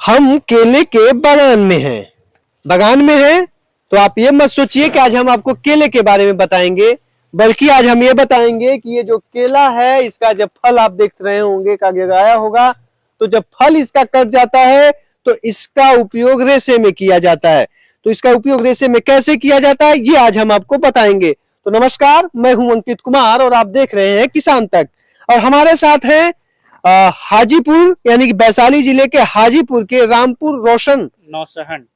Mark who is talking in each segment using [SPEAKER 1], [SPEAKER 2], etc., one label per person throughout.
[SPEAKER 1] हम केले के बागान में हैं। बागान में हैं तो आप ये मत सोचिए कि आज हम आपको केले के बारे में बताएंगे, बल्कि आज हम ये बताएंगे कि ये जो केला है इसका जब फल आप देख रहे होंगे का गिराया होगा, तो जब फल इसका कट जाता है तो इसका उपयोग रेशे में किया जाता है। तो इसका उपयोग रेशे में कैसे किया जाता है ये आज हम आपको बताएंगे। तो नमस्कार, मैं हूं अंकित कुमार और आप देख रहे हैं किसान तक। और हमारे साथ हैं हाजीपुर यानी कि वैशाली जिले के हाजीपुर के रामपुर रोशन नौशहन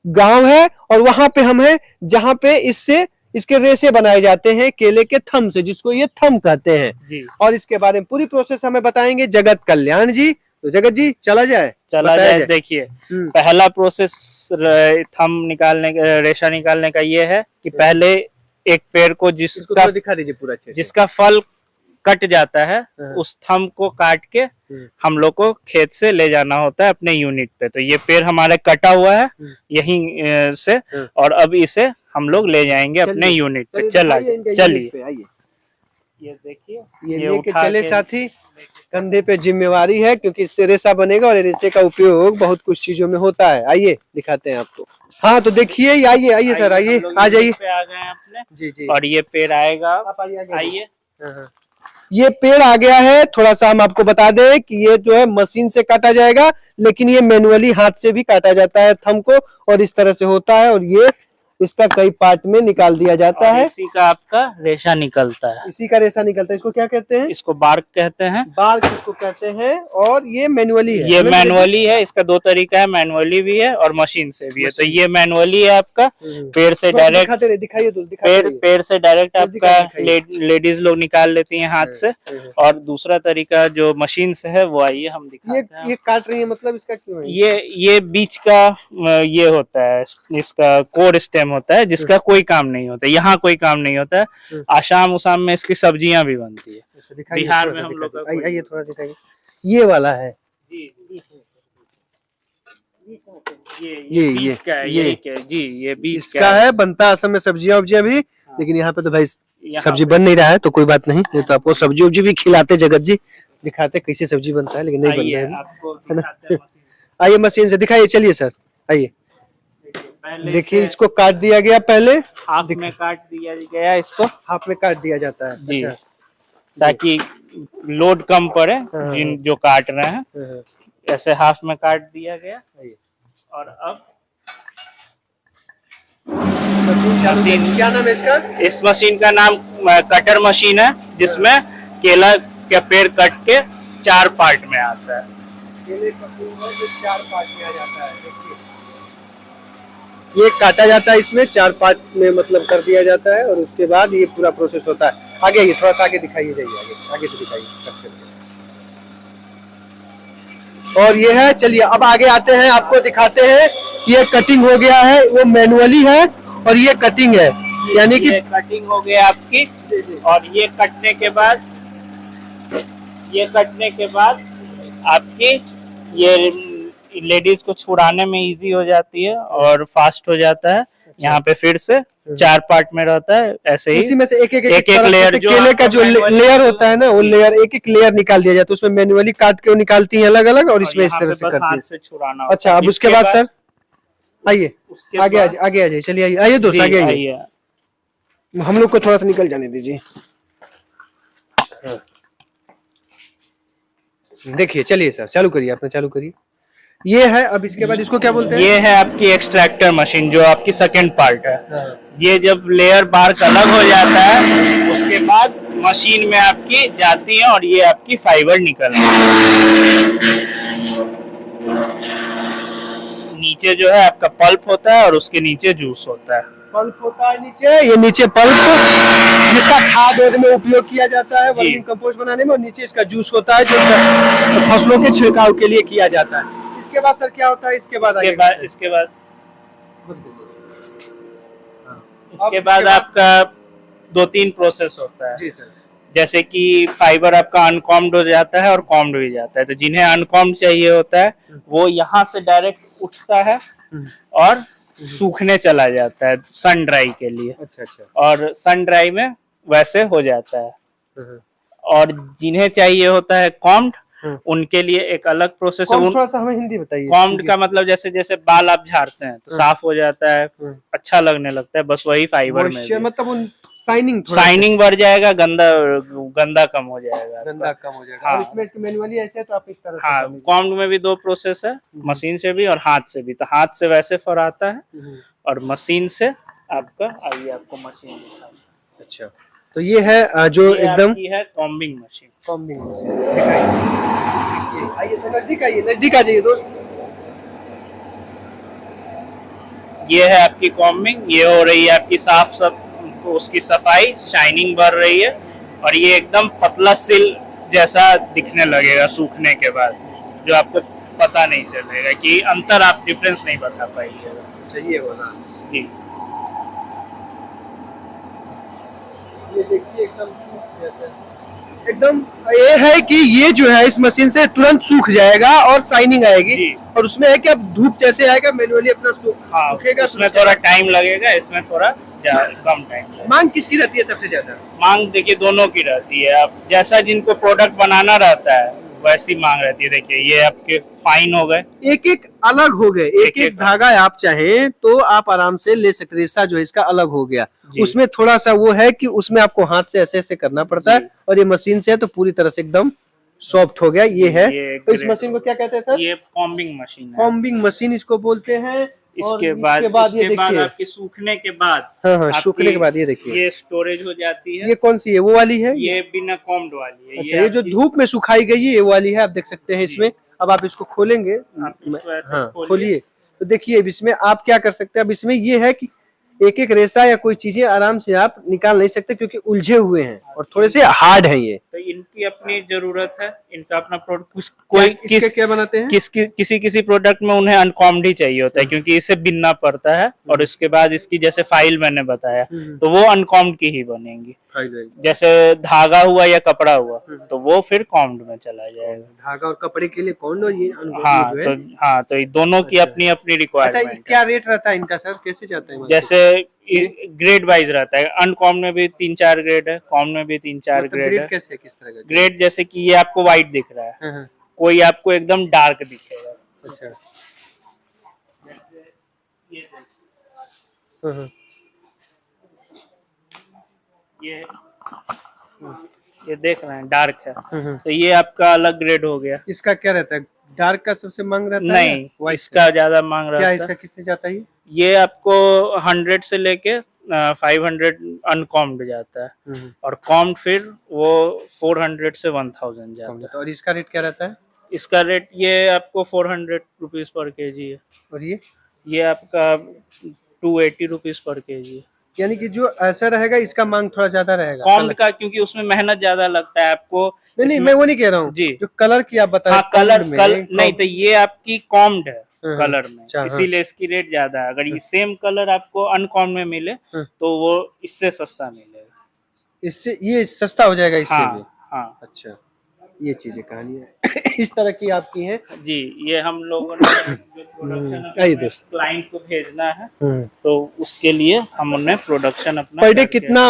[SPEAKER 1] गांव है, और वहां पे हम हैं जहां पे इसके रेशे बनाए जाते हैं केले के थम से, जिसको ये थम कहते हैं जी। और इसके बारे में पूरी प्रोसेस हमें बताएंगे जगत कल्याण जी। तो जगत जी चला जाए।
[SPEAKER 2] देखिए, पहला प्रोसेस थम निकालने रेशा निकालने का ये है कि पहले एक पेड़ को जिसका
[SPEAKER 1] दिखा दीजिए पूरा अच्छे से,
[SPEAKER 2] जिसका फल कट जाता है उस थम को काट के हम लोग को खेत से ले जाना होता है अपने यूनिट पे। तो ये पेड़ हमारे कटा हुआ है यहीं से, और अब इसे हम लोग ले जाएंगे अपने यूनिट पे। चलिए ये देखिए,
[SPEAKER 1] ये लेके चले साथी। कंधे पे जिम्मेवारी है क्योंकि इससे रेशा बनेगा और रेशे का उपयोग बहुत कुछ चीजों में होता है। आइए दिखाते हैं आपको। हाँ तो देखिए, आइए सर, आइए आ जाइए।
[SPEAKER 2] आ गए हैं अपने
[SPEAKER 1] जी।
[SPEAKER 2] और ये पेड़ आएगा, आइए।
[SPEAKER 1] ये पेड़ आ गया है। थोड़ा सा हम आपको बता दें कि ये जो है मशीन से काटा जाएगा, लेकिन ये मैनुअली हाथ से भी काटा जाता है थम को, और इस तरह से होता है। और ये इसका कई पार्ट में निकाल दिया जाता है।
[SPEAKER 2] इसी का आपका रेशा निकलता है।
[SPEAKER 1] इसी का रेशा निकलता है। इसको क्या कहते हैं?
[SPEAKER 2] इसको बार्क कहते हैं।
[SPEAKER 1] बार्क इसको कहते हैं। और ये मैनुअली है।
[SPEAKER 2] ये मैनुअली है। इसका दो तरीका है, मैनुअली भी है और मशीन से भी है। तो ये मैनुअली है आपका, पेड़ से डायरेक्ट,
[SPEAKER 1] दिखाइए
[SPEAKER 2] पेड़ से डायरेक्ट आपका लेडीज लोग निकाल लेती हैं हाथ से। और दूसरा तरीका जो मशीन से है वो आइए हम दिखाते हैं।
[SPEAKER 1] ये काट रही है, मतलब इसका क्यों है?
[SPEAKER 2] ये बीच का ये होता है, इसका कोर स्टेम होता है, जिसका कोई काम नहीं होता। यहाँ कोई काम नहीं होता है। आसाम उसाम में इसकी सब्जियां भी बनती है। बिहार में हम लोग
[SPEAKER 1] आइए थोड़ा दिखाइए। ये वाला है
[SPEAKER 2] ये बीच का है। ये बीच
[SPEAKER 1] का है। बनता है असम में सब्जियां उब्जियां भी, लेकिन यहाँ पे तो भाई सब्जी बन नहीं रहा है, तो कोई बात नहीं। ये तो आपको सब्जी उब्जी भी खिलाते जगत जी, दिखाते कैसे सब्जी बनता है, लेकिन नहीं बन रहा है। आइए मशीन से दिखाइए। चलिए सर आइए। देखिए इसको काट दिया गया, पहले
[SPEAKER 2] हाफ में काट दिया गया। इसको
[SPEAKER 1] हाफ में काट दिया जाता है
[SPEAKER 2] जी। अच्छा। ताकि लोड कम पड़े जो काट रहे हैं। ऐसे हाफ में काट दिया गया। और अब
[SPEAKER 1] मशीन, क्या नाम है इसका?
[SPEAKER 2] इस मशीन का नाम कटर मशीन है, जिसमें केला का पेड़ कट के 4 पार्ट में आता है।
[SPEAKER 1] केले का पेड़ 4 पार्ट में आ जाता है। देखिए ये काटा जाता है, इसमें 4 पार्ट में मतलब कर दिया जाता है, और उसके बाद ये पूरा प्रोसेस होता है। आगे ये थोड़ा सा आगे दिखाइए, जाइए आगे से दिखाइए। और ये है, चलिए अब आगे आते हैं, आपको दिखाते हैं। ये कटिंग हो गया है, वो मैनुअली है, और ये कटिंग है, यानी कि
[SPEAKER 2] कटिंग हो गया आपकी। और ये कटने के बाद आपकी ये लेडीज को छुड़ाने में इजी हो जाती है और फास्ट हो जाता है। यहाँ पे फिर से 4 पार्ट में रहता है। ऐसे ही
[SPEAKER 1] उसी में से एक
[SPEAKER 2] लेयर, जो
[SPEAKER 1] केले का जो लेयर होता है ना, वो लेयर एक लेयर निकाल दिया जाता है। उसमें मैनुअली काट के वो निकालती है अलग अलग, और इसमें इस तरह से करती है।
[SPEAKER 2] से छुड़ाना।
[SPEAKER 1] अच्छा, अब उसके बाद सर आइए आगे आ जाइए। चलिए आइए दोस्त, आगे आइए। हम लोग को थोड़ा सा निकल जाने दीजिए। देखिए, चलिए सर चालू करिए, आपने चालू करिए। ये है, अब इसके बाद इसको क्या बोलते हैं?
[SPEAKER 2] ये है आपकी एक्सट्रैक्टर मशीन, जो आपकी सेकंड पार्ट है। ये जब लेयर बार्क अलग हो जाता है, उसके बाद मशीन में आपकी जाती है और ये आपकी फाइबर निकलती है। नीचे जो है आपका पल्प होता है और उसके नीचे जूस होता है।
[SPEAKER 1] पल्प होता है नीचे, ये नीचे पल्प, जिसका खाद में उपयोग किया जाता है वर्मी कंपोस्ट बनाने में, और नीचे इसका जूस होता है जो फसलों के छिड़काव के लिए किया जाता है। इसके बाद सर क्या होता है? इसके बाद
[SPEAKER 2] आपका 2-3 प्रोसेस होता है
[SPEAKER 1] जी सर।
[SPEAKER 2] जैसे कि फाइबर आपका अनकॉम्ड हो जाता है और कॉम्ड भी जाता है। तो जिन्हें अनकॉम्ड चाहिए होता है वो यहाँ से डायरेक्ट उठता है और सूखने चला जाता है सन ड्राई के लिए।
[SPEAKER 1] अच्छा।
[SPEAKER 2] और सन ड्राई में वैसे हो जाता है। और जिन्हें चाहिए होता है कॉम्ड, उनके लिए एक अलग प्रोसेस है।
[SPEAKER 1] थोड़ा सा हमें हिंदी बताइए।
[SPEAKER 2] कॉम्ड का मतलब जैसे जैसे बाल आप झाड़ते हैं तो साफ हो जाता है, अच्छा लगने लगता है, बस वही फाइबर में भी।
[SPEAKER 1] मतलब उन शाइनिंग
[SPEAKER 2] बढ़ जाएगा, गंदा गंदा कम हो जाएगा,
[SPEAKER 1] गंदा कम हो जाएगा।
[SPEAKER 2] हाँ।
[SPEAKER 1] और इसमें इसके मैनुअली ऐसे है तो आप इस तरह से
[SPEAKER 2] हाँ, कॉम्ड में भी 2 प्रोसेस है, मशीन से भी और हाथ से भी। तो हाथ से वैसे फराता है और मशीन से आपका, आइए आपको मशीन दिखाते हैं।
[SPEAKER 1] अच्छा, तो ये है जो
[SPEAKER 2] ये
[SPEAKER 1] एकदम
[SPEAKER 2] आपकी है कॉम्बिंग मशीन।
[SPEAKER 1] Combing machine. दिखाइए, आइए तो नजदीक आइए, नजदीक आ जाइए दोस्त।
[SPEAKER 2] ये है आपकी कॉम्बिंग, ये हो रही है आपकी साफ सब उसकी सफाई, शाइनिंग बढ़ रही है और ये एकदम पतला सिल जैसा दिखने लगेगा सूखने के बाद, जो आपको पता नहीं चलेगा कि अंतर, आप डिफरेंस नहीं बता पाइएगा।
[SPEAKER 1] सही है वाला
[SPEAKER 2] जी।
[SPEAKER 1] ये देखिए एकदम सूख जाता है। एकदम ये है कि ये जो है इस मशीन से तुरंत सूख जाएगा और शाइनिंग आएगी। और उसमें है कि अब धूप जैसे आएगा मैनुअली अपना सूखेगा।
[SPEAKER 2] उसमें थोड़ा टाइम लगेगा, इसमें थोड़ा कम टाइम।
[SPEAKER 1] मांग किसकी रहती है सबसे ज्यादा?
[SPEAKER 2] मांग देखिए दोनों की रहती है। अब जैसा जिनको प्रोडक्ट बनाना रहता है वैसी मांग रहती है। देखिए ये आपके फाइन हो गए,
[SPEAKER 1] एक एक अलग हो गए, एक एक धागा आप चाहें तो आप आराम से ले सकते। रेशा जो है इसका अलग हो गया, उसमें थोड़ा सा वो है कि उसमें आपको हाथ से ऐसे ऐसे करना पड़ता है और ये मशीन से है तो पूरी तरह से एकदम सॉफ्ट हो गया। ये है तो इस मशीन को क्या कहते हैं सर?
[SPEAKER 2] ये कॉम्बिंग मशीन है।
[SPEAKER 1] कॉम्बिंग मशीन इसको बोलते हैं।
[SPEAKER 2] इसके बाद ये देखिए आपके सूखने के बाद,
[SPEAKER 1] हाँ, सूखने के बाद ये देखिए
[SPEAKER 2] ये स्टोरेज हो जाती है।
[SPEAKER 1] ये कौन सी है? वो वाली है,
[SPEAKER 2] ये बिना कॉम्ड वाली है।
[SPEAKER 1] अच्छा, ये जो धूप में सुखाई गई है ये वाली है, आप देख सकते हैं इसमें। अब आप इसको खोलेंगे, हाँ खोलिए तो देखिए इसमें आप क्या कर सकते हैं। अब इसमें ये है कि एक एक रेशा या कोई चीजें आराम से आप निकाल नहीं सकते क्योंकि उलझे हुए हैं और थोड़े से हार्ड हैं ये।
[SPEAKER 2] तो इनकी अपनी जरूरत है, इनका अपना प्रोडक्ट। कोई
[SPEAKER 1] क्या बनाते हैं?
[SPEAKER 2] किसी प्रोडक्ट में उन्हें अनकॉम्ड ही चाहिए होता है क्योंकि इसे बिनना पड़ता है और उसके बाद इसकी जैसे फाइल मैंने बताया तो वो अनकॉम्ड की ही बनेंगी। जैसे धागा हुआ या कपड़ा हुआ तो वो फिर कॉम्ड में चला जाएगा।
[SPEAKER 1] धागा और कपड़े के लिए कॉम्ड और ये
[SPEAKER 2] हाँ, तो दोनों की अपनी अपनी रिक्वायरमेंट।
[SPEAKER 1] अच्छा, क्या रेट रहता है इनका सर? कैसे जाता है?
[SPEAKER 2] जैसे ग्रेड वाइज रहता है। अनकॉम्ड में भी 3-4 ग्रेड है, कॉम्ड में भी 3-4 ग्रेड है।
[SPEAKER 1] कैसे, किस तरह का
[SPEAKER 2] ग्रेड? जैसे कि ये आपको व्हाइट दिख रहा है, कोई आपको एकदम डार्क दिखेगा।
[SPEAKER 1] अच्छा,
[SPEAKER 2] ये देख रहे हैं डार्क है तो ये आपका अलग ग्रेड हो गया।
[SPEAKER 1] इसका क्या रहता है? डार्क का सबसे मांग रहता है?
[SPEAKER 2] नहीं, इसका ज्यादा मांग रहता है।
[SPEAKER 1] इसका किससे जाता है?
[SPEAKER 2] ये आपको 100 से लेके 500 अनकॉम्ड जाता है और कॉम्ड फिर वो 400 से 1000 जाता है।
[SPEAKER 1] और इसका रेट क्या रहता है?
[SPEAKER 2] इसका रेट ये आपको 400 रुपीज पर केजी है। और ये आपका 280 रुपीज पर केजी है।
[SPEAKER 1] यानी कि जो ऐसा रहेगा इसका मांग थोड़ा ज्यादा रहेगा
[SPEAKER 2] कॉम्ड का, क्योंकि उसमें मेहनत ज्यादा लगता है आपको।
[SPEAKER 1] नहीं, मैं वो नहीं कह रहा हूँ जी, जो कलर की आप बता रहे हैं।
[SPEAKER 2] कलर नहीं, तो ये आपकी कॉम्ड है कलर में, इसीलिए इसकी रेट ज्यादा है। अगर ये सेम कलर आपको अनकॉम्ड में मिले तो वो इससे सस्ता मिलेगा।
[SPEAKER 1] इससे ये सस्ता हो जाएगा इससे भी?
[SPEAKER 2] हाँ।
[SPEAKER 1] अच्छा, ये चीजें कहानी है इस तरह की आपकी हैं
[SPEAKER 2] जी। ये हम लोगों ने जो प्रोडक्शन क्लाइंट को भेजना है तो उसके लिए हम उन्हें प्रोडक्शन अपना।
[SPEAKER 1] पर डे कितना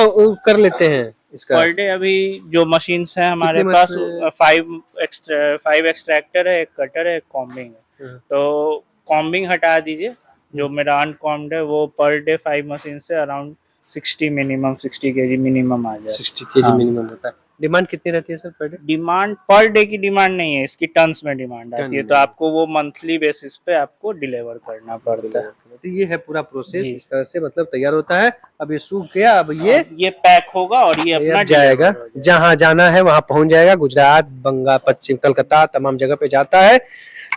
[SPEAKER 1] कर लेते हैं इसका?
[SPEAKER 2] पर डे अभी जो मशीन्स है हमारे पास 5 एक्सट्रैक्टर है, एक कटर है, एक कॉम्बिंग है। तो कॉम्बिंग हटा दीजिए, जो मेरा अनकॉम्ड है वो पर डे 5 मशीन से अराउंड 60 केजी मिनिमम आ जाए।
[SPEAKER 1] 60 केजी मिनिमम होता है। डिमांड कितनी रहती है sir per day?
[SPEAKER 2] Demand per day की डिमांड नहीं है, इसकी टन्स में डिमांड आती है, तो आपको वो मंथली बेसिस पे आपको डिलीवर करना पड़ता है।
[SPEAKER 1] तो ये है पूरा प्रोसेस, इस तरह से मतलब तैयार होता है। अब ये सूख गया, अब ये
[SPEAKER 2] पैक होगा और ये अपना
[SPEAKER 1] जाएगा जहाँ जाना है वहाँ पहुंच जाएगा। गुजरात, बंगाल, पश्चिम, कलकत्ता, तमाम जगह पे जाता है।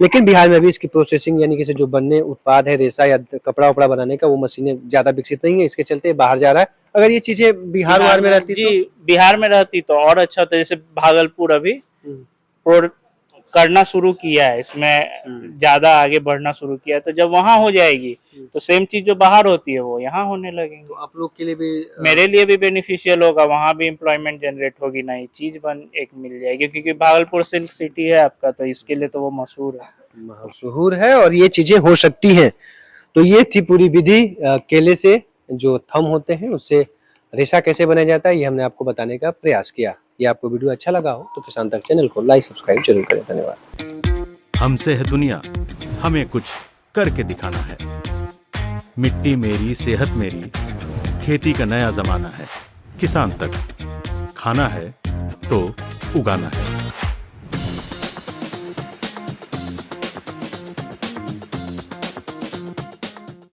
[SPEAKER 1] लेकिन बिहार में भी इसकी प्रोसेसिंग यानी कि जो बनने उत्पाद है रेशा या कपड़ा उपड़ा बनाने का, वो मशीनें ज्यादा विकसित नहीं है, इसके चलते बाहर जा रहा है। अगर ये चीजें बिहार में रहती
[SPEAKER 2] जी, बिहार में रहती तो और अच्छा होता। जैसे भागलपुर अभी करना शुरू किया है, इसमें ज्यादा आगे बढ़ना शुरू किया है, तो जब वहाँ हो जाएगी तो सेम चीज जो बाहर होती है वो यहाँ होने लगेंगे।
[SPEAKER 1] तो आप लोग के लिए भी,
[SPEAKER 2] मेरे लिए भी बेनिफिशियल होगा, वहाँ भी एम्प्लॉयमेंट जनरेट होगी, नई चीज एक मिल जाएगी, क्योंकि भागलपुर सिल्क सिटी है आपका, तो इसके लिए तो वो मशहूर
[SPEAKER 1] है और ये चीजें हो सकती हैं। तो ये थी पूरी विधि, केले से जो थम होते हैं उससे रेशा कैसे बनाया जाता है, ये हमने आपको बताने का प्रयास किया। ये आपको वीडियो अच्छा लगा हो तो किसान तक चैनल को लाइक सब्सक्राइब जरूर करें। धन्यवाद।
[SPEAKER 3] हमसे है दुनिया, हमें कुछ करके दिखाना है। मिट्टी मेरी, सेहत मेरी, खेती का नया जमाना है। किसान तक खाना है तो उगाना है।